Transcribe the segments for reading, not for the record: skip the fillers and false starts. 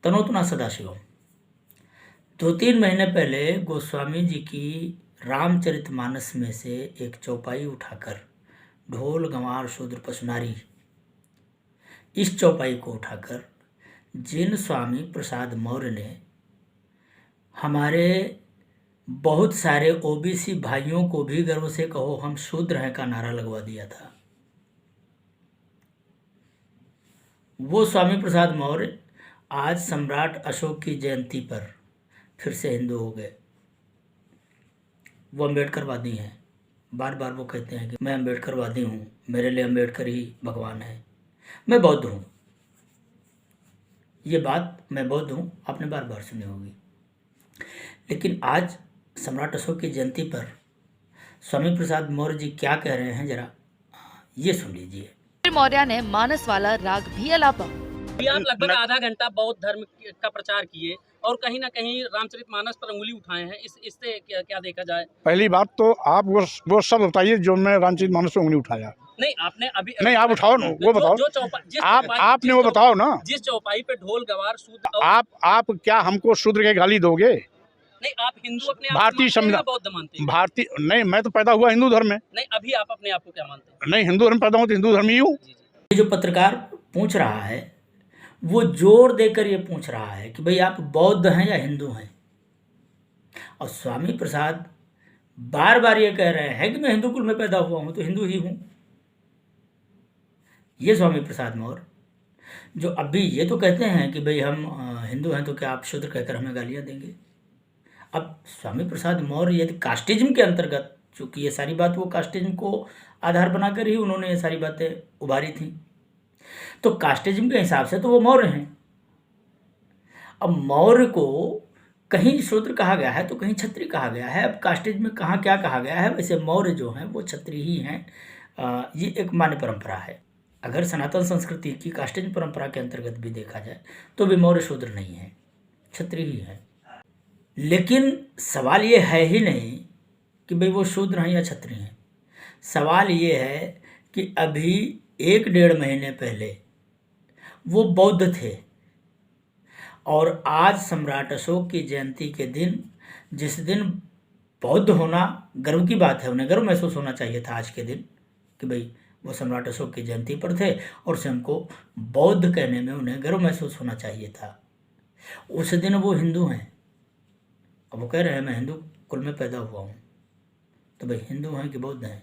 तनोतना सदाशिवम। 2-3 महीने पहले गोस्वामी जी की रामचरितमानस में से एक चौपाई उठाकर, ढोल गंवार शूद्र पशुनारी, इस चौपाई को उठाकर जिन स्वामी प्रसाद मौर्य ने हमारे बहुत सारे ओबीसी भाइयों को भी गर्व से कहो हम शूद्र हैं का नारा लगवा दिया था, वो स्वामी प्रसाद मौर्य आज सम्राट अशोक की जयंती पर फिर से हिंदू हो गए। वो अम्बेडकरवादी हैं। बार बार वो कहते हैं कि मैं अम्बेडकरवादी हूँ, मेरे लिए अम्बेडकर ही भगवान है। मैं बौद्ध हूँ, ये बात मैं बौद्ध हूँ आपने बार बार सुनी होगी। लेकिन आज सम्राट अशोक की जयंती पर स्वामी प्रसाद मौर्य जी क्या कह रहे हैं, जरा ये सुन लीजिए। मौर्य ने मानस वाला राग भी अलापा। आप लगभग आधा घंटा बौद्ध धर्म का प्रचार किए और कहीं ना कहीं रामचरितमानस पर उंगली उठाए हैं। इससे क्या देखा जाए? पहली बात तो आप वो सब बताइए जो मैं रामचरितमानस पे उंगली उठाया। नहीं, आपने अभी नहीं, आप उठाओ ना, वो बताओ जो आपने वो बताओ ना, जिस चौपाई पे ढोल गवार शूद्र। आप क्या हमको शूद्र के गाली दोगे? नहीं, आप हिंदू अपने आप भारतीय मानते हैं, बौद्ध मानते हैं? भारतीय नहीं, मैं तो पैदा हुआ हिंदू धर्म में। नहीं, अभी आप अपने आप को क्या मानते हैं? नहीं, हिंदू धर्म पैदा हुआ तो हिंदू धर्म ही हूँ। ये जो पत्रकार पूछ रहा है वो जोर देकर ये पूछ रहा है कि भाई आप बौद्ध हैं या हिंदू हैं, और स्वामी प्रसाद बार बार ये कह रहे हैं कि मैं हिंदू कुल में पैदा हुआ हूं तो हिंदू ही हूं। ये स्वामी प्रसाद मौर्य जो अभी ये तो कहते हैं कि भाई हम हिंदू हैं तो क्या आप शूद्र कहकर हमें गालियां देंगे। अब स्वामी प्रसाद मौर्य यदि कास्टिज्म के अंतर्गत, चूंकि ये सारी बात वो कास्टिज्म को आधार बनाकर ही उन्होंने ये सारी बातें उभारी थी, तो कास्टिज्म के हिसाब से तो वो मौर्य हैं। अब मौर्य को कहीं शूद्र कहा गया है तो कहीं क्षत्रिय कहा गया है। अब कास्टिज्म में कहाँ क्या कहा गया है, वैसे मौर्य जो हैं वो क्षत्रिय ही हैं। ये एक मान्य परंपरा है। अगर सनातन संस्कृति की कास्टिज्म परंपरा के अंतर्गत भी देखा जाए तो भी मौर्य शूद्र नहीं है, क्षत्रिय ही है। लेकिन सवाल ये है ही नहीं कि भाई वो शूद्र हैं या क्षत्रिय हैं। सवाल ये है कि अभी 1-1.5 महीने पहले वो बौद्ध थे, और आज सम्राट अशोक की जयंती के दिन, जिस दिन बौद्ध होना गर्व की बात है, उन्हें गर्व महसूस होना चाहिए था आज के दिन कि भाई वो सम्राट अशोक की जयंती पर थे और स्वयं को बौद्ध कहने में उन्हें गर्व महसूस होना चाहिए था। उस दिन वो हिंदू हैं। अब वो कह रहे हैं मैं हिंदू कुल में पैदा हुआ हूँ, तो भाई हिंदू हैं कि बौद्ध हैं?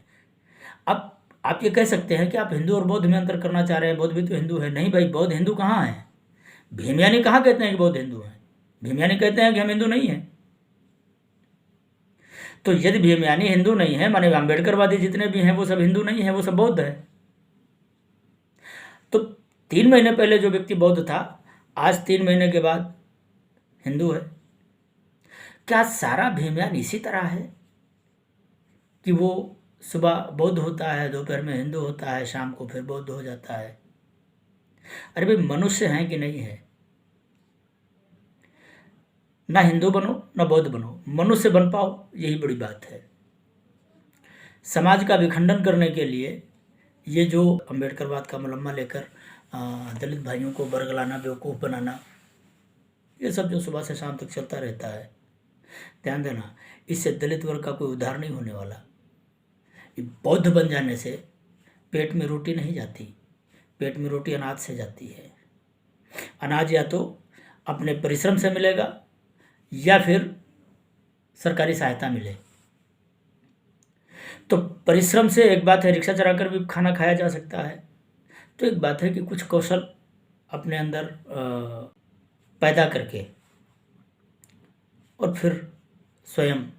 अब आप ये कह सकते हैं कि आप हिंदू और बौद्ध में अंतर करना चाह रहे हैं, बौद्ध भी तो हिंदू है। नहीं भाई, बौद्ध हिंदू कहाँ है? भीमयानी कहाँ कहते हैं कि बौद्ध हिंदू हैं? भीमयानी कहते हैं कि हम हिंदू नहीं हैं। तो यदि भीमयानी हिंदू नहीं है, माने अम्बेडकरवादी जितने भी हैं वो सब हिंदू नहीं है, वो सब बौद्ध है। तो 3 महीने पहले जो व्यक्ति बौद्ध था आज 3 महीने के बाद हिंदू है। क्या सारा भीमयान इसी तरह है कि वो सुबह बौद्ध होता है, दोपहर में हिंदू होता है, शाम को फिर बौद्ध हो जाता है? अरे भाई, मनुष्य हैं कि नहीं है? ना हिंदू बनो ना बौद्ध बनो, मनुष्य बन पाओ, यही बड़ी बात है। समाज का विखंडन करने के लिए ये जो अम्बेडकरवाद का मुलम्मा लेकर दलित भाइयों को बरगलाना, बेवकूफ़ बनाना, ये सब जो सुबह से शाम तक चलता रहता है, ध्यान देना, इससे दलित वर्ग का कोई उद्धार नहीं होने वाला। बौद्ध बन जाने से पेट में रोटी नहीं जाती, पेट में रोटी अनाज से जाती है। अनाज या तो अपने परिश्रम से मिलेगा या फिर सरकारी सहायता मिले। तो परिश्रम से एक बात है, रिक्शा चलाकर भी खाना खाया जा सकता है, तो एक बात है कि कुछ कौशल अपने अंदर पैदा करके और फिर स्वयं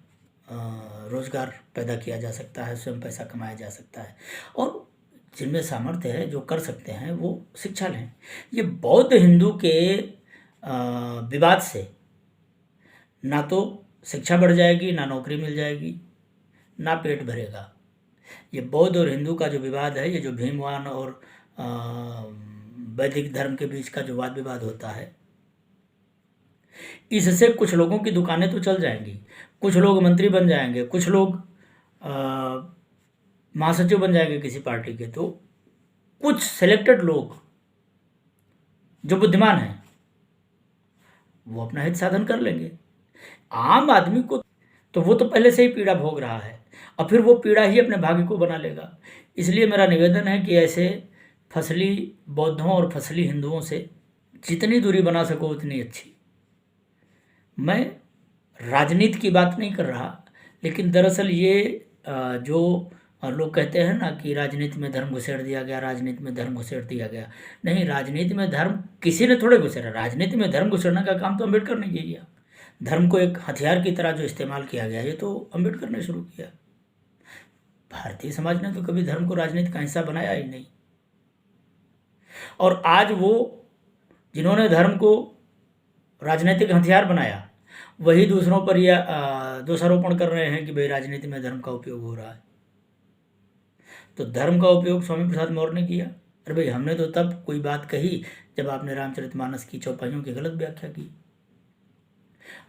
रोजगार पैदा किया जा सकता है, स्वयं पैसा कमाया जा सकता है। और जिनमें सामर्थ्य है, जो कर सकते हैं, वो शिक्षा लें। ये बौद्ध हिंदू के विवाद से ना तो शिक्षा बढ़ जाएगी, ना नौकरी मिल जाएगी, ना पेट भरेगा। ये बौद्ध और हिंदू का जो विवाद है, ये जो भीमवान और वैदिक धर्म के बीच का जो वाद विवाद होता है, इससे कुछ लोगों की दुकानें तो चल जाएंगी, कुछ लोग मंत्री बन जाएंगे, कुछ लोग महासचिव बन जाएंगे किसी पार्टी के, तो कुछ सिलेक्टेड लोग जो बुद्धिमान हैं वो अपना हित साधन कर लेंगे। आम आदमी को तो वो तो पहले से ही पीड़ा भोग रहा है, और फिर वो पीड़ा ही अपने भाग्य को बना लेगा। इसलिए मेरा निवेदन है कि ऐसे फसली बौद्धों और फसली हिंदुओं से जितनी दूरी बना सको उतनी अच्छी। मैं राजनीति की बात नहीं कर रहा, लेकिन दरअसल ये जो लोग कहते हैं ना कि राजनीति में धर्म घुसेड़ दिया गया, राजनीति में धर्म घुसेड़ दिया गया। नहीं, राजनीति में धर्म किसी ने थोड़े घुसेड़ा। राजनीति में धर्म घुसेड़ने का काम तो अम्बेडकर ने किया। धर्म को एक हथियार की तरह जो इस्तेमाल किया गया, ये तो अम्बेडकर ने शुरू किया। भारतीय समाज ने तो कभी धर्म को राजनीति का हिस्सा बनाया ही नहीं। और आज वो जिन्होंने धर्म को राजनीतिक हथियार बनाया, वही दूसरों पर यह दोषारोपण कर रहे हैं कि भाई राजनीति में धर्म का उपयोग हो रहा है। तो धर्म का उपयोग स्वामी प्रसाद मौर्य ने किया। अरे भाई, हमने तो तब कोई बात कही जब आपने रामचरितमानस की चौपाइयों की गलत व्याख्या की।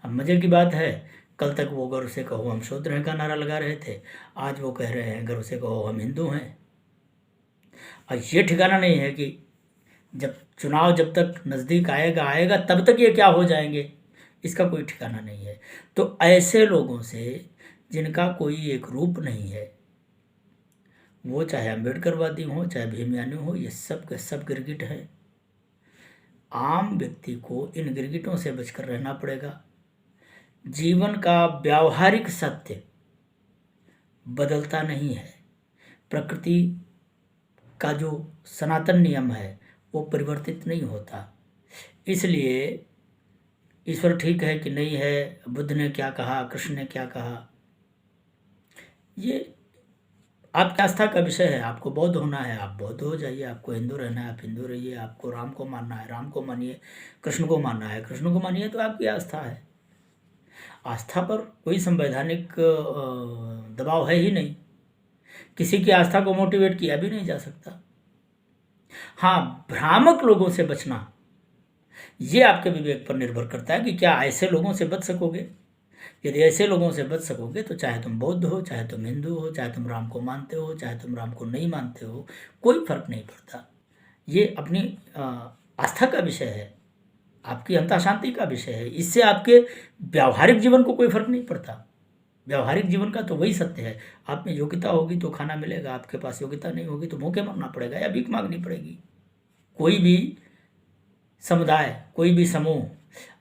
अब मजे की बात है, कल तक वो गर्व से कहो हम शूद्र हैं का नारा लगा रहे थे, आज वो कह रहे हैं गर्व से कहो हम हिंदू हैं। और ये ठिकाना नहीं है कि जब चुनाव जब तक नज़दीक आएगा तब तक ये क्या हो जाएंगे, इसका कोई ठिकाना नहीं है। तो ऐसे लोगों से जिनका कोई एक रूप नहीं है, वो चाहे अम्बेडकरवादी हो चाहे भीमयानी हो, ये सब के सब गिरगिट है। आम व्यक्ति को इन गिरगिटों से बचकर रहना पड़ेगा। जीवन का व्यावहारिक सत्य बदलता नहीं है। प्रकृति का जो सनातन नियम है वो परिवर्तित नहीं होता। इसलिए ईश्वर ठीक है कि नहीं है, बुद्ध ने क्या कहा, कृष्ण ने क्या कहा, ये आपकी आस्था का विषय है। आपको बौद्ध होना है, आप बौद्ध हो जाइए। आपको हिंदू रहना है, आप हिंदू रहिए। आपको राम को मानना है, राम को मानिए। कृष्ण को मानना है, कृष्ण को मानिए। तो आपकी आस्था है। आस्था पर कोई संवैधानिक दबाव है ही नहीं। किसी की आस्था को मोटिवेट किया भी नहीं जा सकता। हाँ, भ्रामक लोगों से बचना, ये आपके विवेक पर निर्भर करता है कि क्या ऐसे लोगों से बच सकोगे। यदि ऐसे लोगों से बच सकोगे तो चाहे तुम बौद्ध हो, चाहे तुम हिंदू हो, चाहे तुम राम को मानते हो, चाहे तुम राम को नहीं मानते हो, कोई फर्क नहीं पड़ता। ये अपनी आस्था का विषय है, आपकी अंतः शांति का विषय है। इससे आपके व्यावहारिक जीवन को कोई फर्क नहीं पड़ता। व्यावहारिक जीवन का तो वही सत्य है। आप में योग्यता होगी तो खाना मिलेगा, आपके पास योग्यता नहीं होगी तो भूखे मरना पड़ेगा या भीख मांगनी पड़ेगी। कोई भी समुदाय, कोई भी समूह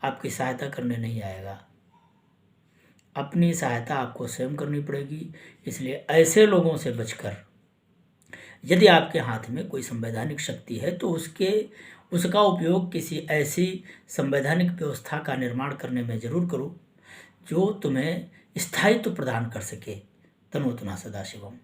आपकी सहायता करने नहीं आएगा। अपनी सहायता आपको स्वयं करनी पड़ेगी। इसलिए ऐसे लोगों से बचकर, यदि आपके हाथ में कोई संवैधानिक शक्ति है तो उसका उपयोग किसी ऐसी संवैधानिक व्यवस्था का निर्माण करने में जरूर करो जो तुम्हें स्थायित्व प्रदान कर सके। तनोतुना सदाशिवम।